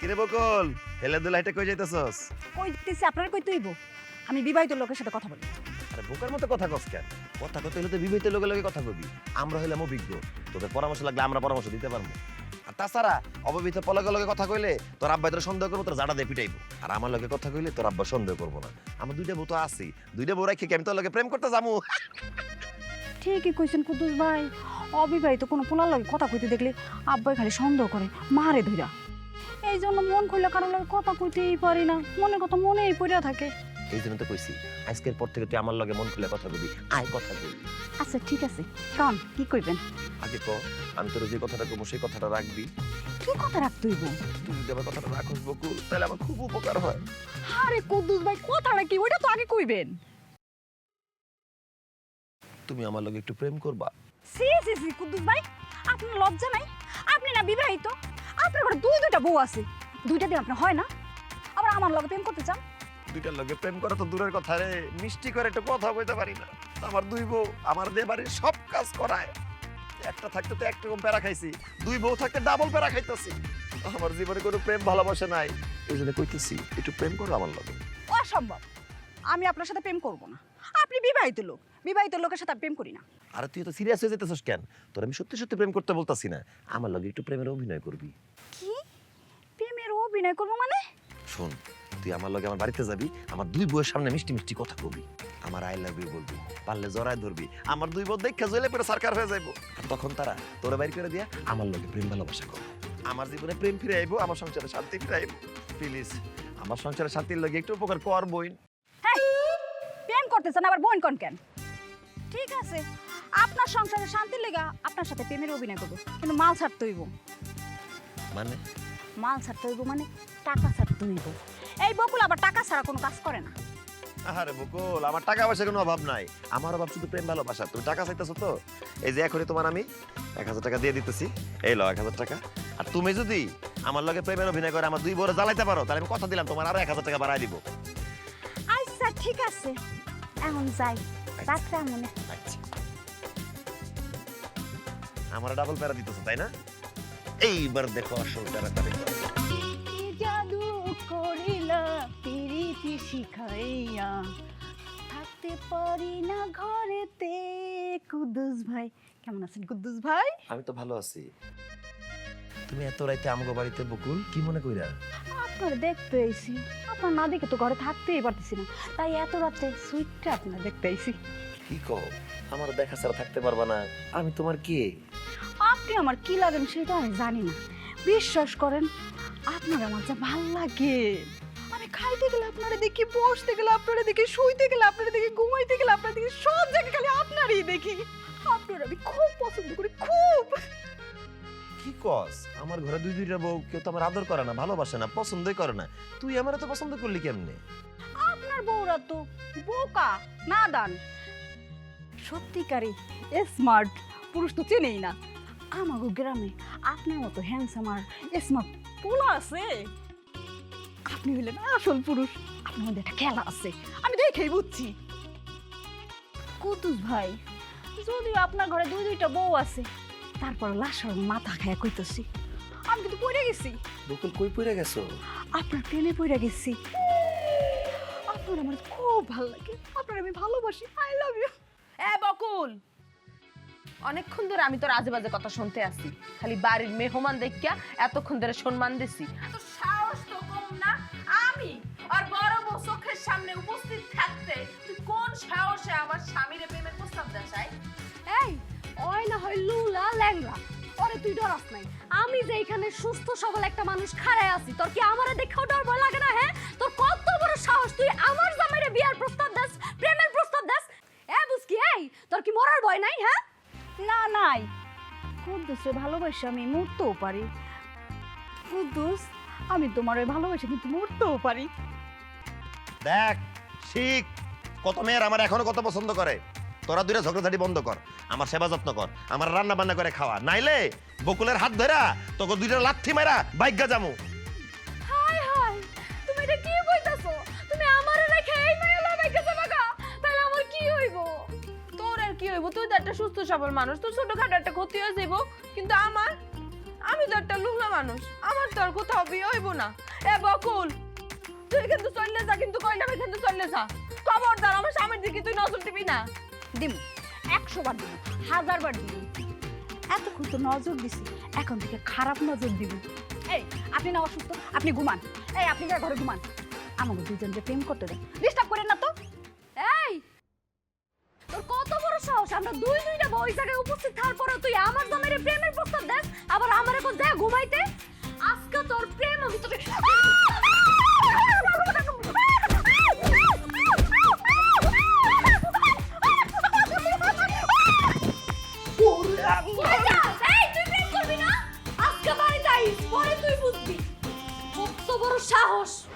কিরে বকুল হেলে দুলাইটা কই যাইতেছস? কইতেছি আপনার কই তুইব আমি বিবাহিত লোকের সাথে কথা বলি। আরে বোকার মতো কথা কস কেন? কথা কইতে হলে তো বিবাহিত লোকের লগে কথা কবি। আমরা হইলাম অভিজ্ঞ, তোদের পরামর্শ লাগলে আমরা পরামর্শ দিতে পারবো। আর তাছাড়া অবিবাহিত পলকের লগে কথা কইলে তোর আব্বাই তোর সন্দেহ করবো, তোর জাডা দিয়ে পিটাইবো। আর আমার লগে কথা কইলে তোর আব্বা সন্দেহ করবো না। আমার দুইটা বউ তো আছি, দুইটা বউ রাখি কি আমি তোর লগে প্রেম করতে যাবো? ঠিকই কইছেন কুদ্দুস ভাই, অবিবাহিত কোনো পোলার লাগে কথা কইতে দেখলে আব্বাই খালি সন্দেহ করে মারে ধইরা। এই জন্য মন খুলে কারোর লাগে কথা কইতেই পারি না, মনের কথা মনেই পড়িয়া থাকে। এই জন্য তো কইছি আজকের পর থেকে তুই আমার লগে মন খুলে কথা কবি, আয় কথা কবি। আচ্ছা ঠিক আছে, কারণ কি কইবেন? আগে ক, আমি তোর যে কথাটা কবো সেই কথাটা রাখবি। কি কথা রাখতে হইব? তুই যদি আমার কথাটা রাখস বকুল, তাহলে আমার খুব উপকার হয়। আরে কুদ্দুস ভাই কথাটা কি ওইটা তো আগে কইবেন। তুমি আমার লগে একটু প্রেম করবা? সি সি সি কুদ্দুস ভাই, আপনার লজ্জা নাই? আপনি না বিবাহিত, আপনার ঘরে দুইটা বউ আছে, দুইটা দিয়ে আপনার হয় না? আবার আমার লগে প্রেম করতে চান? দুইটার লগে প্রেম করা তো দূরের কথা রে, মিষ্টি করে একটু কথা বলতে পারি না। আমার দুই বউ আমার দিয়ে বাড়ির সব কাজ করায়। একটা থাকতে তো একরকম প্যারা খাইছি, দুই বউ থাকতে ডাবল প্যারা খাইতেছি। আমার জীবনে কোনো প্রেম ভালোবাসা নাই, এই জন্য কইতেছি একটু প্রেম করো আমার লগে। অসম্ভব, আমি আপনার সাথে প্রেম করব না। আপনি বিবাহিত লোক, বিবাহিত লোকের সাথে আমি প্রেম করি না। আরে তুই তো সিরিয়াস হয়ে যেতেছিস কেন? তোর আমি সত্যি সত্যি প্রেম করতে বলতাছি না, আমার লগে একটু প্রেমের অভিনয় করবি। কি প্রেমের অভিনয় করবো মানে? শোন, তুই আমার লগে আমার বাড়িতে যাবি, আমার দুই বউয়ের সামনে মিষ্টি মিষ্টি কথা কবি, আমার আই লাভ ইউ বলবি, পারলে জড়ায় ধরবি, আমার দুই বউ দেখা জ্বলে পরে সরকার হয়ে যাইবো। আর তখন তারা তোরে বাইর করে দিয়া আমার লগে প্রেম ভালোবাসা করবে। আমার জীবনে প্রেম ফিরে আইবো, আমার সংসারে শান্তি ফিরে আইবো। প্লিজ আমার সংসারে শান্তির লগে একটু উপকার কর বইন। হ্যাঁ, প্রেম করতেছেন আবার বোন কোন কেন? ঠিক আছে, আপনার সংসারে শান্তি লেগা আপনার সাথে প্রেমের অভিনয় করবো, কিন্তু মাল ছাড়তে হইব। মানে? মাল ছাড়তে হইব মানে টাকা ছাড়তে হইব। এই বকুল আবার টাকা ছাড়া কোনো কাজ করে না। আরে বকুল, আমার টাকা পয়সার কোনো অভাব নাই, আমার অভাব শুধু প্রেম ভালোবাসা। তুমি টাকা চাইতেছো তো, এই যে এখনই তোমার আমি 1000 টাকা দিয়ে দিতেছি, এই লো 1000 টাকা। আর তুমি যদি আমার লগে প্রেমের অভিনয় করে আমার দুই বড় জ্বালাইতে পারো, তাহলে আমি কথা দিলাম তোমার আরো 1000 টাকা বাড়াই দিব। আচ্ছা ঠিক আছে, এখন যাই, রাত্রে মনে। আচ্ছা, আমার ডাবল প্যারা দিতেছো তাই না? এইবার দেখো আসল প্যারাটা দেখো। কি জাদু করিলা প্রীতি শিখাইয়া, থাকতে পারি না ঘরেতে। কুদ্দুস ভাই কেমন আছেন? কুদ্দুস ভাই আমি তো ভালো আছি। তুমি এত রাইতে আমগো বাড়িতে বকুল কি মনে কইরা? আপনার দেখতে আইছি, আপনার না দেখে তো ঘরে থাকতেই পারতেছি না, তাই এত রাতে সুইটটা আপনার দেখতে আইছি। কি কও, আমার দেখা ছাড়া থাকতে পারবা না? আমি তোমার কে? আপনি আমার কি লাগেন সেটা আমি জানি না, বিশ্বাস করেন আপনার আমার যা ভাল লাগে। আমি খাইতে গেলে আপনারা দেখি, বসতে গেলে আপনারা দেখি, শুইতে গেলে আপনারা দেখি, ঘুমাইতে গেলে আপনারা দেখি, সব জায়গায় খালি আপনারই দেখি। আপনার আমি খুব পছন্দ করি, খুব। কি কস? আমার ঘরে দুই দুইটা বউ, কেউ তো আমার আদর করে না, ভালোবাসে না, পছন্দই করে না। তুই আমার তো পছন্দ করলি কেমনে? আপনার বউরা তো বোকা, নাদান, সত্যিকারই স্মার্ট পুরুষ তো চেনেই না। আমাগো গ্রামে আপনার মতো হ্যান্ডসাম আর স্মার্ট পোলা আছে। আপনি হইলেন আসল পুরুষ, আপনার মধ্যে একটা খেলা আছে, আমি দেখেই বুঝছি। কুদ্দুস ভাই, যদিও আপনার ঘরে দুইটা বউ আছে, তারপর লাশার মাথা খায়া কইতেছি আমি কিন্তু পড়ে গেছি। বকুল কই পড়ে গেছো? আপনার প্রেমে পড়ে গেছি। আপনার আমার খুব ভালো লাগে, আপনার আমি ভালোবাসি, আই লাভ ইউ। এ বকুল, অনেকক্ষণ ধরে আমি তোর আজে বাজে কথা শুনতে আসি, খালি বাড়ির মেহমান দেখিয়া এতক্ষণ ধরে সম্মান দিছি। তোর সাহস তো কম না, আমি আর বড় বউ চোখের সামনে উপস্থিত থাকতে তুই কোন সাহসে আমার স্বামীর প্রেমের প্রস্তাব দেস? এই ওই না হয় লুলা ল্যাংড়া, ওরে তুই ডরাস নাই? আমি যে এখানে সুস্থ সবল একটা মানুষ খাড়ায় আছি, তোর কি আমারে দেখাও ডর ভয় লাগে না? হ্যাঁ, তোর কত বড় সাহস, তুই আমার জামাইরে বিয়ার প্রস্তাব দাস, প্রেমের প্রস্তাব দাস? এ বুঝকি, এই তোর কি মরার ভয় নাই? হ্যাঁ না নাই, কুদ্দুসে ভালোবাসি আমি মরতেও পারি। কুদ্দুস, আমি তোমার ওই ভালোবাসি কিন্তু মরতেও পারি। দেখ শিখ, কত মেয়ের আমার এখনো কত পছন্দ করে। তোরা দুইটা ঝগড়াঝাটি বন্ধ কর, আমার সেবা যত্ন কর, আমার রান্না বান্না করে খাওয়া, নাইলে বকুলের হাত ধরা তোকে দুইটা লাথি মারা বাইগা জামু। হাই হাই, তুমি এটা কি কইতাছো? তুমি আমারে রেখে এই মাইয়া লয় গেছে বাগা, তাহলে আমার কি হইব? তোর আর কি হইব? তুই তো একটা সুস্থ সবল মানুষ, তোর ছোটখাটো একটা ক্ষতি হয়ে যাইব, কিন্তু আমার আমি তো একটা লুলা মানুষ, আমার তো আর কোথাও বিয়ে হইব না। এ বকুল, তুই কিন্তু চললে যা, কিন্তু কইলাম কিন্তু চললে যা। খবরদার আমার স্বামীর দিকে তুই নজর দিবি না। দিম 100 বার দিব, 1000 বার দিব। এতক্ষণ তো নজর দিছি, এখন থেকে খারাপ নজর দিব। এই আপনি না অসুস্থ, আপনি ঘুমান। এই আপনি যা ঘরে ঘুমান, আমাকে দুজনকে প্রেম করতে দেন, ডিস্টার্ব করেন না তো। এই তোর কত বড় সাহস, আমরা দুইটা বই জায়গায় উপস্থিত থাকার পরে তুই আমার জামাইরে প্রেমের প্রস্তাব দেস, আবার আমার এখন যা ঘুমাইতে। আজকে তোর প্রেম আমি তোকে